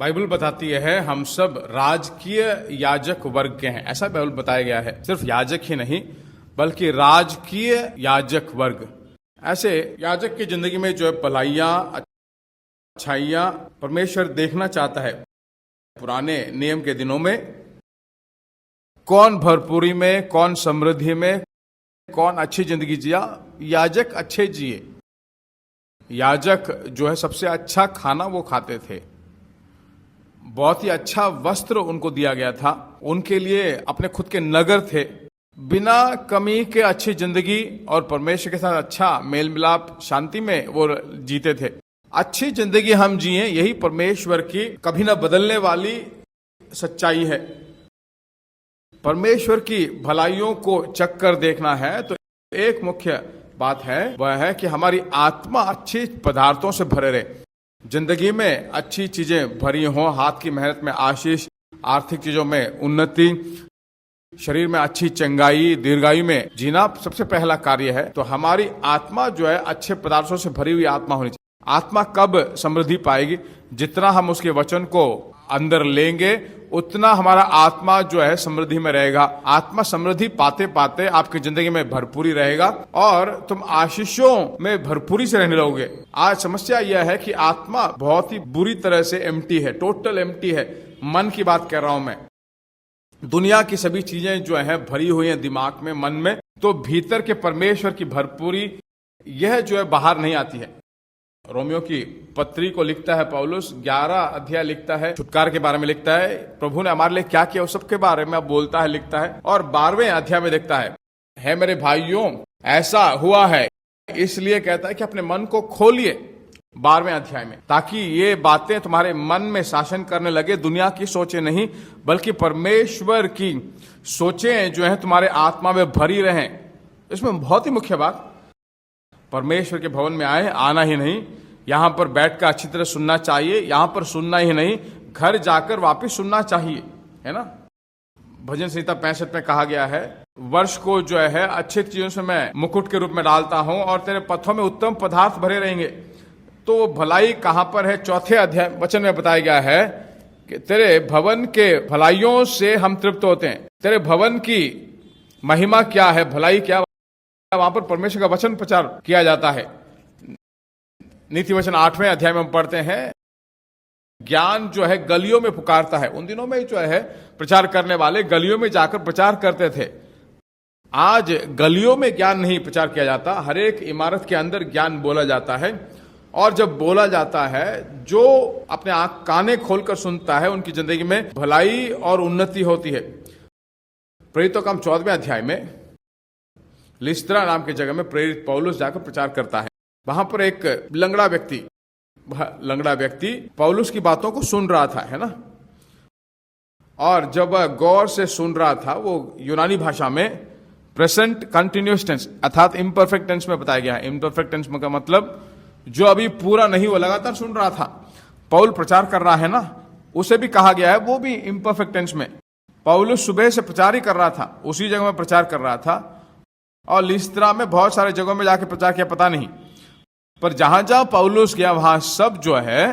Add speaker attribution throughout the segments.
Speaker 1: Bible बताती है हम सब राजकीय याजक वर्ग के हैं। ऐसा बाइबल बताया गया है। सिर्फ याजक ही नहीं बल्कि राजकीय याजक वर्ग। ऐसे याजक की जिंदगी में जो है भलाइयां अच्छाइयां परमेश्वर देखना चाहता है। पुराने नियम के दिनों में कौन भरपूरी में, कौन समृद्धि में, कौन अच्छी जिंदगी जिया, याजक अच्छे जिए। याजक जो है सबसे अच्छा खाना वो खाते थे, बहुत ही अच्छा वस्त्र उनको दिया गया था, उनके लिए अपने खुद के नगर थे, बिना कमी के अच्छी जिंदगी और परमेश्वर के साथ अच्छा मेल मिलाप शांति में वो जीते थे। अच्छी जिंदगी हम जिए, यही परमेश्वर की कभी ना बदलने वाली सच्चाई है। परमेश्वर की भलाइयों को चख कर देखना है तो एक मुख्य बात है, वह है कि हमारी आत्मा अच्छी पदार्थों से भरे रहे। जिंदगी में अच्छी चीजें भरी हों, हाथ की मेहनत में आशीष, आर्थिक चीजों में उन्नति, शरीर में अच्छी चंगाई, दीर्घायु में जीना सबसे पहला कार्य है। तो हमारी आत्मा जो है अच्छे पदार्थों से भरी हुई आत्मा होनी चाहिए। आत्मा कब समृद्धि पाएगी? जितना हम उसके वचन को अंदर लेंगे उतना हमारा आत्मा जो है समृद्धि में रहेगा। आत्मा समृद्धि पाते पाते आपकी जिंदगी में भरपूरी रहेगा और तुम आशीषों में भरपूरी से रहने लगोगे। आज समस्या यह है कि आत्मा बहुत ही बुरी तरह से एम्प्टी है, टोटल एम्प्टी है। मन की बात कर रहा हूं मैं। दुनिया की सभी चीजें जो है भरी हुई हैं दिमाग में, मन में, तो भीतर के परमेश्वर की भरपूरी यह जो है बाहर नहीं आती है। रोमियो की पत्री को लिखता है पौलुस, 11 अध्याय लिखता है, छुटकारे के बारे में लिखता है, प्रभु ने हमारे लिए क्या किया उस सब के बारे में बोलता है, लिखता है। और 12वें अध्याय में देखता है मेरे भाइयों ऐसा हुआ है, इसलिए कहता है कि अपने मन को खोलिए 12वें अध्याय में, ताकि ये बातें तुम्हारे मन में शासन करने लगे। दुनिया की सोचें नहीं बल्कि परमेश्वर की सोचें जो है तुम्हारे आत्मा में भरी रहें। इसमें बहुत ही मुख्य बात, परमेश्वर के भवन में आए, आना ही नहीं, यहां पर बैठकर अच्छी तरह सुनना चाहिए, यहां पर सुनना ही नहीं, घर जाकर वापस सुनना चाहिए, है ना। भजन संहिता 65 में कहा गया है, वर्ष को जो है अच्छी चीजों से मैं मुकुट के रूप में डालता हूं और तेरे पथों में उत्तम पदार्थ भरे रहेंगे। तो भलाई कहां पर है? 4 अध्याय वचन में बताया गया है कि तेरे भवन के भलाइयों से हम तृप्त होते हैं। तेरे भवन की महिमा क्या है, भलाई क्या? वहां पर परमेश्वर का वचन प्रचार किया जाता है। नीति वचन 8वें अध्याय में हम पढ़ते हैं, ज्ञान जो है गलियों में पुकारता है। उन दिनों में जो है प्रचार करने वाले गलियों में जाकर प्रचार करते थे। आज गलियों में ज्ञान नहीं प्रचार किया जाता, हर एक इमारत के अंदर ज्ञान बोला जाता है। और जब बोला जाता है, जो अपने आंख काने खोलकर सुनता है उनकी जिंदगी में भलाई और उन्नति होती है। प्रेरितों का 14वें अध्याय में लिस्त्रा नाम की जगह में प्रेरित पौलुस जाकर प्रचार करता है। वहां पर एक लंगड़ा व्यक्ति पौलुस की बातों को सुन रहा था, है ना। और जब वह गौर से सुन रहा था, वो यूनानी भाषा में प्रेजेंट कंटिन्यूअस टेंस अर्थात इम्परफेक्ट टेंस में बताया गया है। इम्परफेक्ट टेंस का मतलब जो अभी पूरा नहीं, वो लगातार सुन रहा था। पौल प्रचार कर रहा है ना, उसे भी कहा गया है वो भी इम्परफेक्ट टेंस में। पौलुस सुबह से प्रचार ही कर रहा था, उसी जगह में प्रचार कर रहा था। और लिस्त्रा में बहुत सारे जगहों में जाके प्रचार किया, पता नहीं, पर जहां जहां पौलुस गया वहां सब जो है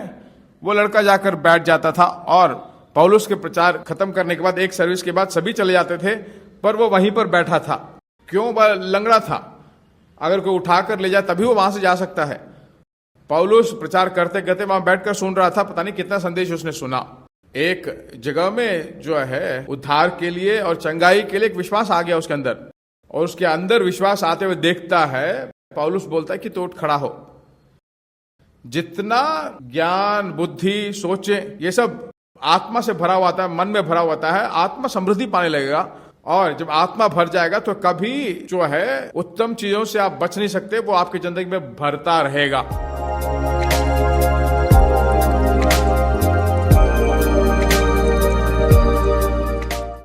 Speaker 1: वो लड़का जाकर बैठ जाता था। और पौलुस के प्रचार खत्म करने के बाद, एक सर्विस के बाद सभी चले जाते थे, पर वो वहीं पर बैठा था। क्यों? वह लंगड़ा था, अगर कोई उठाकर ले जाए तभी वो वहां से जा सकता है। पौलुस प्रचार करते करते वहां बैठकर सुन रहा था, पता नहीं कितना संदेश उसने सुना। एक जगह में जो है उद्धार के लिए और चंगाई के लिए एक विश्वास आ गया उसके अंदर, और उसके अंदर विश्वास आते हुए देखता है, पौलुस बोलता है कि तो उठ खड़ा हो। जितना ज्ञान, बुद्धि, सोचे, ये सब आत्मा से भरा हुआ था, मन में भरा हुआ है, आत्मा समृद्धि पाने लगेगा। और जब आत्मा भर जाएगा तो कभी जो है उत्तम चीजों से आप बच नहीं सकते, वो आपकी जिंदगी में भरता रहेगा।